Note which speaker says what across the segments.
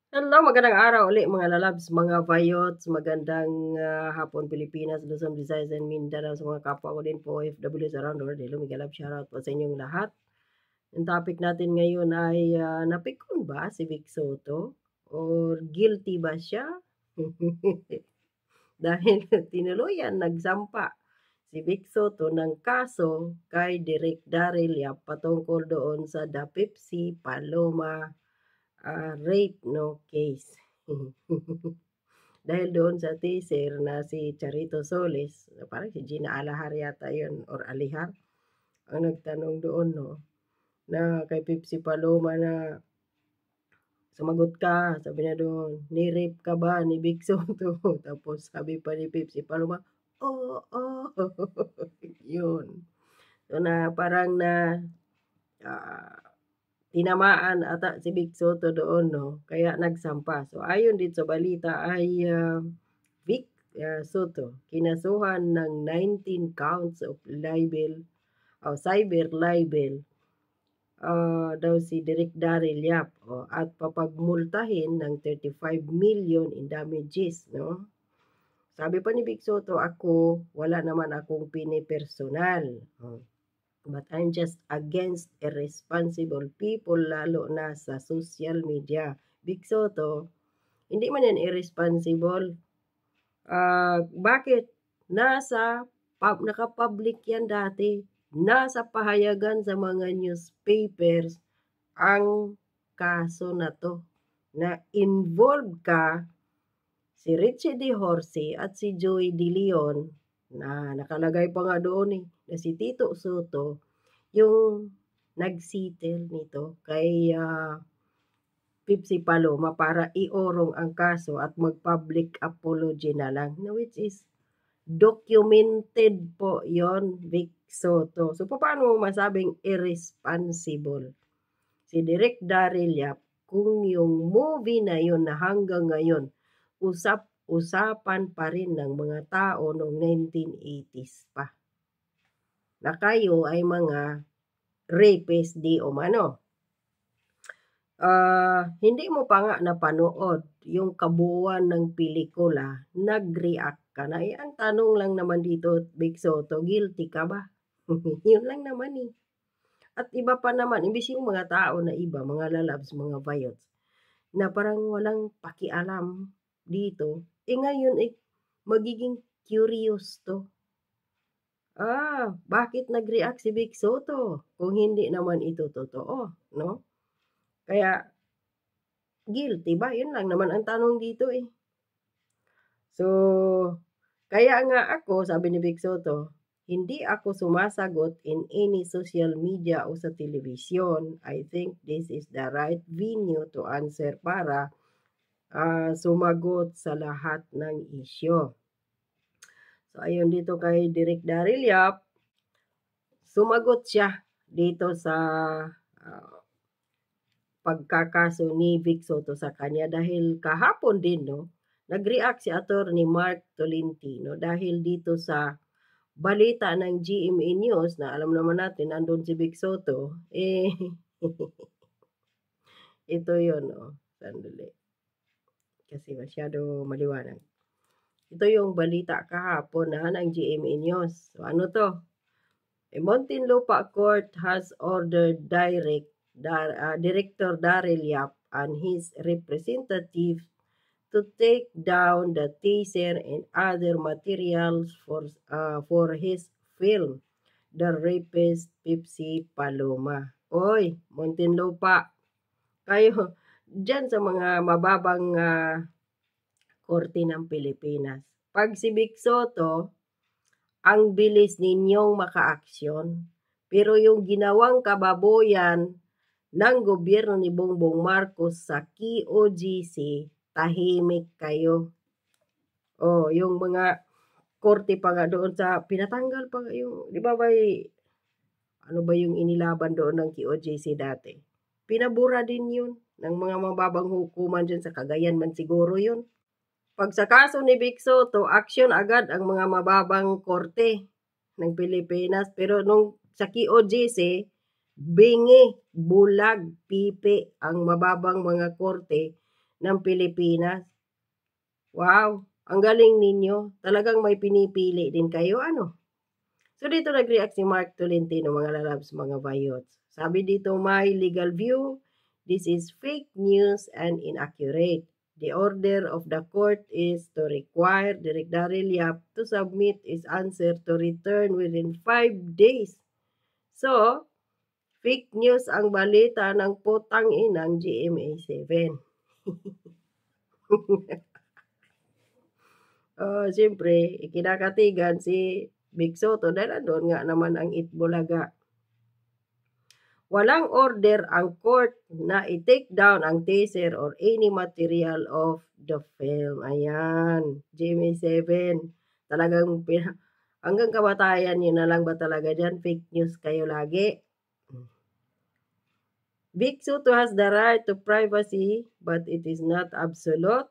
Speaker 1: Hello, magandang araw uli mga lalabs, mga vayots, magandang hapon Pilipinas, Luzon, Visayas, and Mindanao sa mga kapwa ko din po OFWs around the world. Hello, mega love, shoutout po sa inyong lahat. Ang topic natin ngayon ay napikon ba si Vic Soto? Or guilty ba siya? Dahil tinuluyan nagsampa si Vic Soto ng kaso kay Direk Daryl Yap patungkol doon sa The Pepsi Paloma rape no case. Dahil doon sa teaser na si Charito Solis, parang si Gina Alahar yata yun, or Alihar, ang nagtanong doon, no, na kay Pepsi Paloma na sumagot ka, sabi niya doon, ni-rape ka ba ni Big Soto? Tapos sabi pa ni Pepsi Paloma, oo, yun. So na parang na ah, tinamaan ata si Big Soto doon, no? Kaya nagsampa. So ayon din sa balita ay Vic Soto kinasuhan ng 19 counts of libel o cyber libel daw si Direk Daryl Yap at papagmultahin ng 35 million in damages, no? Sabi pa ni Big Soto, ako, wala naman akong pinipersonal. But I'm just against irresponsible people lalo na sa social media. Big Soto, hindi man yan irresponsible. Bakit? Naka-public yan dati. Nasa pahayagan sa mga newspapers ang kaso na to. Na involved ka si Richie De Horsey at si Joey De Leon na nakalagay pa nga doon na si Tito Soto yung nag-settle nito kay Pepsi Paloma para iorong ang kaso at mag-public apology na lang, which is documented po yon Vic Soto. So, paano mo masabing irresponsible si Direk Daryl Yap kung yung movie na yon na hanggang ngayon usapan pa rin ng mga tao noong 1980s pa na kayo ay mga rapist di umano. Hindi mo pa nga napanood yung kabuuan ng pelikula, nag-react ka na. Ang tanong lang naman dito, Big Soto, guilty ka ba? Yun lang naman eh. At iba pa naman, imbis yung mga tao na iba, mga lalabs, mga vayots, na parang walang pakialam dito, ngayon magiging curious to. Bakit nag-react si Big Soto kung hindi naman ito totoo, no? Kaya, guilty ba? Yun lang naman ang tanong dito eh. So, kaya nga ako, sabi ni Big Soto, hindi ako sumasagot in any social media o sa television. I think this is the right venue to answer para sumagot sa lahat ng isyo. So, ayun dito kay Direk Daryl Yap, sumagot siya dito sa pagkakaso ni Vic Soto sa kanya dahil kahapon din, no, nag-react si Attorney Mark Tolentino dahil dito sa balita ng GMA News na alam naman natin andun si Vic Soto, ito yun, sandali. Kasi masyado maliwanag. Ito yung balita kahapon ng GMA News. So, ano to? Muntinlupa Court has ordered Director Daryl Yap and his representative to take down the teaser and other materials for his film, The Rapist Pepsi Paloma. Oy, Muntinlupa, kayo dyan sa mga mababang korte ng Pilipinas. Pag si Vic Soto, ang bilis ninyong makaaksyon. Pero yung ginawang kababoyan ng gobyerno ni Bongbong Marcos sa KOGC, tahimik kayo. Yung mga korte pa nga doon sa pinatanggal pa yung, di ba ano ba yung inilaban doon ng KOGC dati? Pinabura din yun ng mga mababang hukuman dyan sa Cagayan man siguro yun. Pag sa kaso ni Vic Soto, aksyon agad ang mga mababang korte ng Pilipinas. Pero nung sa KOGC, bingi, bulag, pipi ang mababang mga korte ng Pilipinas. Wow, ang galing ninyo. Talagang may pinipili din kayo, ano? So dito nag-react si Mark Tolentino, mga lalabs, mga bayots. Sabi dito, my legal view, this is fake news and inaccurate. The order of the court is to require Direk Daryl Yap to submit his answer to return within 5 days. So, fake news ang balita ng putang inang GMA7. Siyempre, ikinakatigan si Big Soto dahil doon nga naman ang Itbulaga. Walang order ang court na i-take down ang teaser or any material of the film. Ayan, GMA7. Talagang hanggang kamatayan yun na lang ba talaga dyan? Fake news kayo lagi. Big Soto has the right to privacy, but it is not absolute.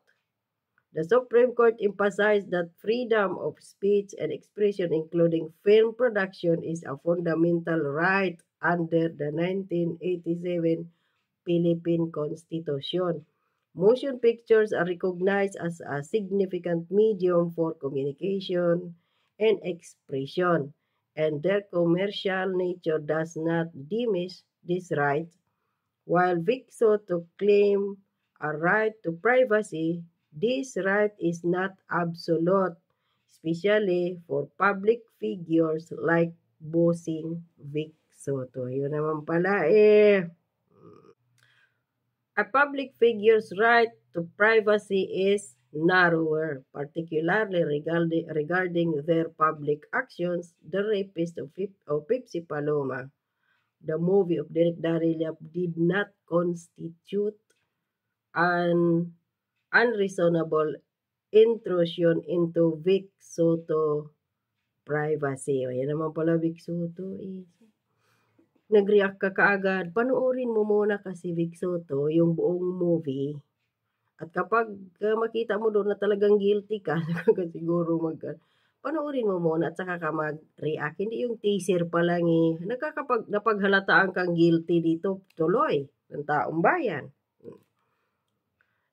Speaker 1: The Supreme Court emphasized that freedom of speech and expression, including film production, is a fundamental right under the 1987 Philippine Constitution. Motion pictures are recognized as a significant medium for communication and expression, and their commercial nature does not diminish this right. While Vic Soto claimed a right to privacy, this right is not absolute, especially for public figures like bossing Vic Soto. Yun naman pala eh. A public figure's right to privacy is narrower, particularly regarding their public actions. The rapist of Pepsi Paloma, the movie of Direk Daryl Yap, did not constitute an unreasonable intrusion into Vic Soto privacy. O, yan naman pala Vic Soto is nag-react ka kaagad. Panoorin mo muna kasi Vic Soto yung buong movie. At kapag makita mo doon na talagang guilty ka, siguro panoorin mo muna at saka ka mag-react. Hindi yung teaser pa lang eh. Napaghalataan kang guilty dito, tuloy ng taong bayan.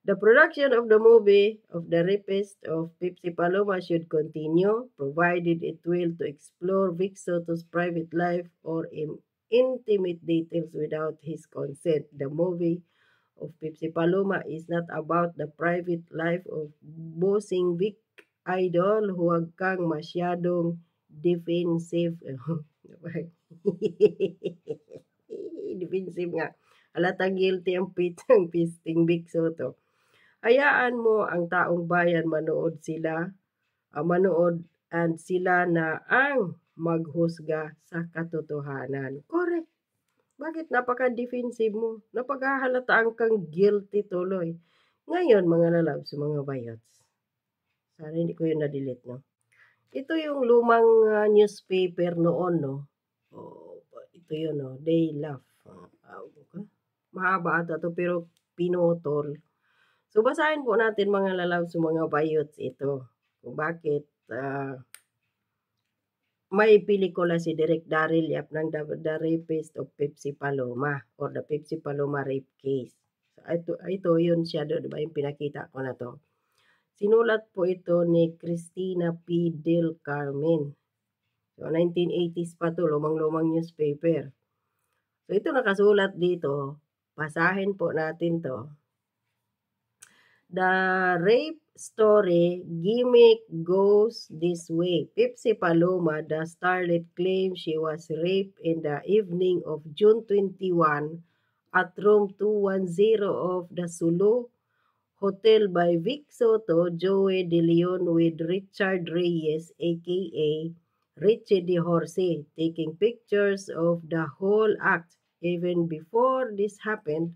Speaker 1: The production of the movie of the rapist of Pepsi Paloma should continue, provided it will to explore Vic Soto's private life or intimate details without his consent. The movie of Pepsi Paloma is not about the private life of bossing Vic Idol. Huwag kang masyadong defensive. Defensive nga. Halatang guilty ang pisting Vic Soto. Hayaan mo ang taong bayan manood and sila na ang maghusga sa katotohanan. Correct. Bakit napaka-defensive mo? Napaghahalataan kang guilty tuloy. Ngayon, mga lalabs, mga bayots. Sana hindi ko yun na-delete, no? Ito yung lumang newspaper noon, no? Ito yun, no? They Laugh. Mahaba ata to, pero pinotol. So, basahin po natin mga lalabs, mga bayots ito. Kung bakit may pelikula si Direk Daryl Yap ng The Rapist of Pepsi Paloma or the Pepsi Paloma Rape Case. So, ito yun siya, diba yung pinakita ko na to. Sinulat po ito ni Cristina P. Del Carmen. So, 1980s pa to, lumang-lumang newspaper. So, ito nakasulat dito. Basahin po natin to. The rape story gimmick goes this way. Pepsi Paloma, the starlet, claims she was raped in the evening of June 21 at room 210 of the Sulu Hotel by Vic Soto, Joey De Leon with Richard Reyes, a.k.a. Richie De Horse, taking pictures of the whole act. Even before this happened,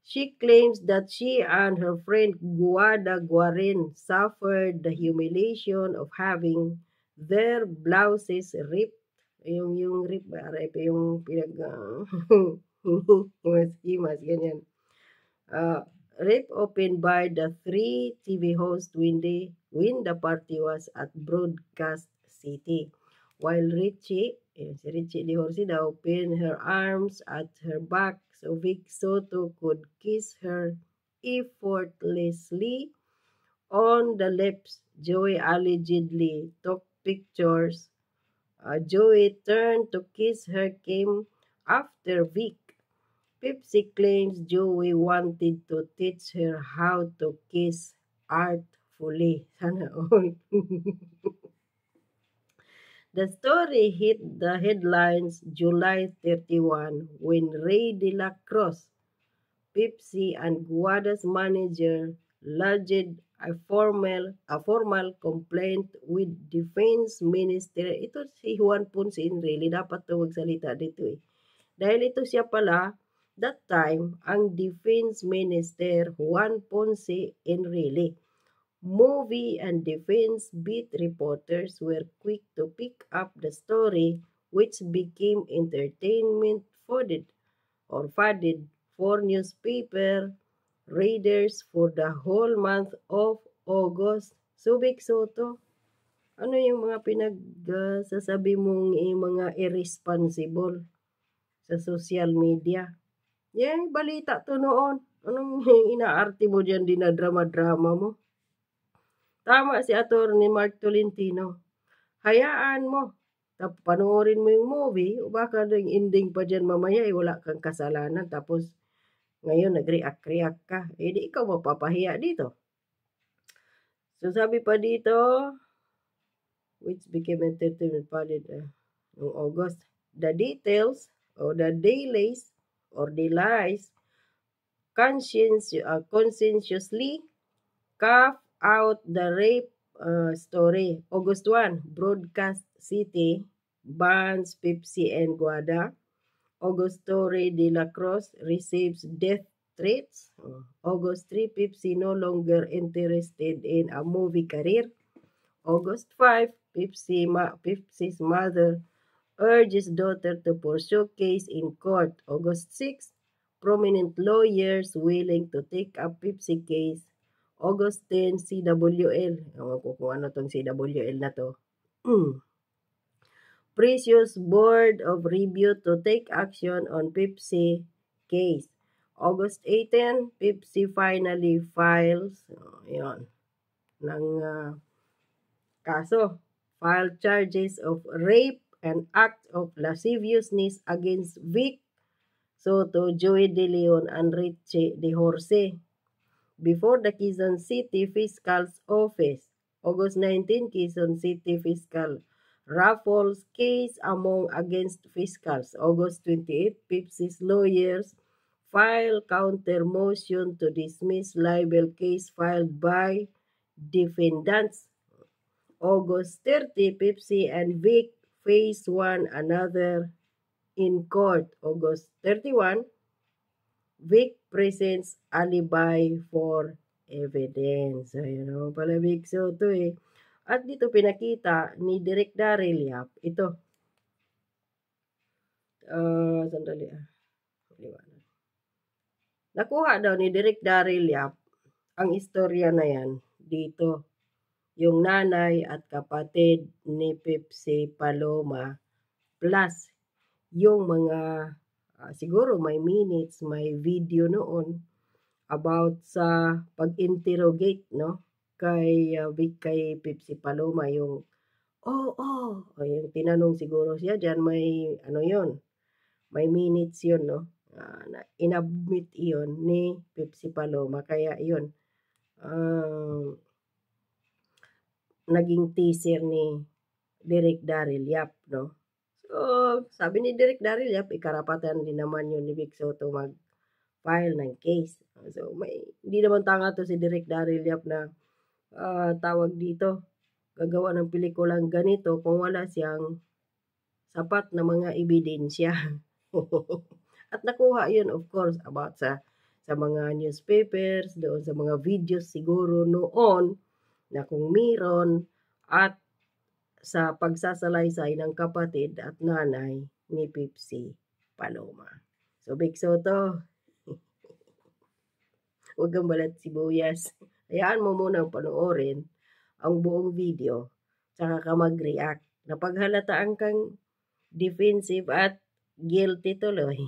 Speaker 1: she claims that she and her friend Guada Guarin suffered the humiliation of having their blouses ripped. Yung rip, yung himas, ganyan. Rip open by the 3 TV host when the party was at Broadcast City. While Richie De Horsi opened her arms at her back, so Vic Soto could kiss her effortlessly on the lips. Joey allegedly took pictures. Joey turned to kiss her came after Vic. Pepsi claims Joey wanted to teach her how to kiss artfully. Sana all. The story hit the headlines July 31 when Ray De La Cruz, Pepsi and Guada's manager, lodged a formal complaint with Defense Minister. Ito si Juan Ponce Enrile, dapat to magsalita dito eh. Dahil ito siya pala, that time, ang Defense Minister Juan Ponce Enrile. Movie and defense beat reporters were quick to pick up the story, which became entertainment funded for newspaper readers for the whole month of August. So, Vic Soto, ano yung mga pinagsasabi mong mga irresponsible sa social media? Yan, balita to noon. Anong inaarte mo dyan, dinadrama-drama mo? Tama si Attorney Mark Tolentino. Hayaan mo. Panoorin mo yung movie, o baka yung ending pa dyan mamaya, wala kang kasalanan. Tapos, ngayon nag-react ka. Di ikaw mapapahiya dito. So, sabi pa dito, which became entertainment valid noong August. The details, or the delays, or delays, conscientiously carve out the rape story. August 1, Broadcast City bans Pepsi and Guada. August 3, De La Cruz receives death threats. August 3, Pepsi no longer interested in a movie career. August 5, Pepsi's mother urges daughter to pursue case in court. August 6, prominent lawyers willing to take up Pepsi case. August 10, CWL. Ewan ko kung ano tong CWL na to. Precious Board of Review to take action on Pepsi case. August 18, Pepsi finally files ng kaso. File charges of rape and act of lasciviousness against Vic Soto, Joey De Leon, and Richie De Jorge before the Quezon City Fiscal's Office. August 19, Quezon City Fiscal raffles case among against fiscals. August 28, Pepsi's lawyers file counter motion to dismiss libel case filed by defendants. August 30, Pepsi and Vic face one another in court. August 31, Vic presents alibi for evidence. Ayun pala Vic Soto eh. At dito pinakita ni Direk Daryl Yap, ito. Sandali Nakuha daw ni Direk Daryl Yap ang istorya na yan dito. Yung nanay at kapatid ni Pepsi Paloma plus yung mga siguro may minutes, may video noon about sa pag-interrogate kay Pepsi Paloma yung yung tinanong siguro siya diyan may may minutes yun na inadmit iyon ni Pepsi Paloma kaya yun naging teaser ni Direk Daryl Yap So, sabi ni Direk Daryl Yap, ikarapatan din naman yun ni Vic Soto mag-file ng case. So, hindi naman tanga to si Direk Daryl Yap na tawag dito, gagawa ng pelikulang ganito kung wala siyang sapat na mga ebidensya. At nakuha yun, of course, about sa mga newspapers, doon sa mga videos siguro noon na kung meron at sa pagsasalaysay ng kapatid at nanay ni Pepsi Paloma. So, Vic Soto, huwag kang balat sibuyas. Hayaan mo munang panoorin ang buong video, tsaka ka mag-react. Napaghalataan kang defensive at guilty tuloy.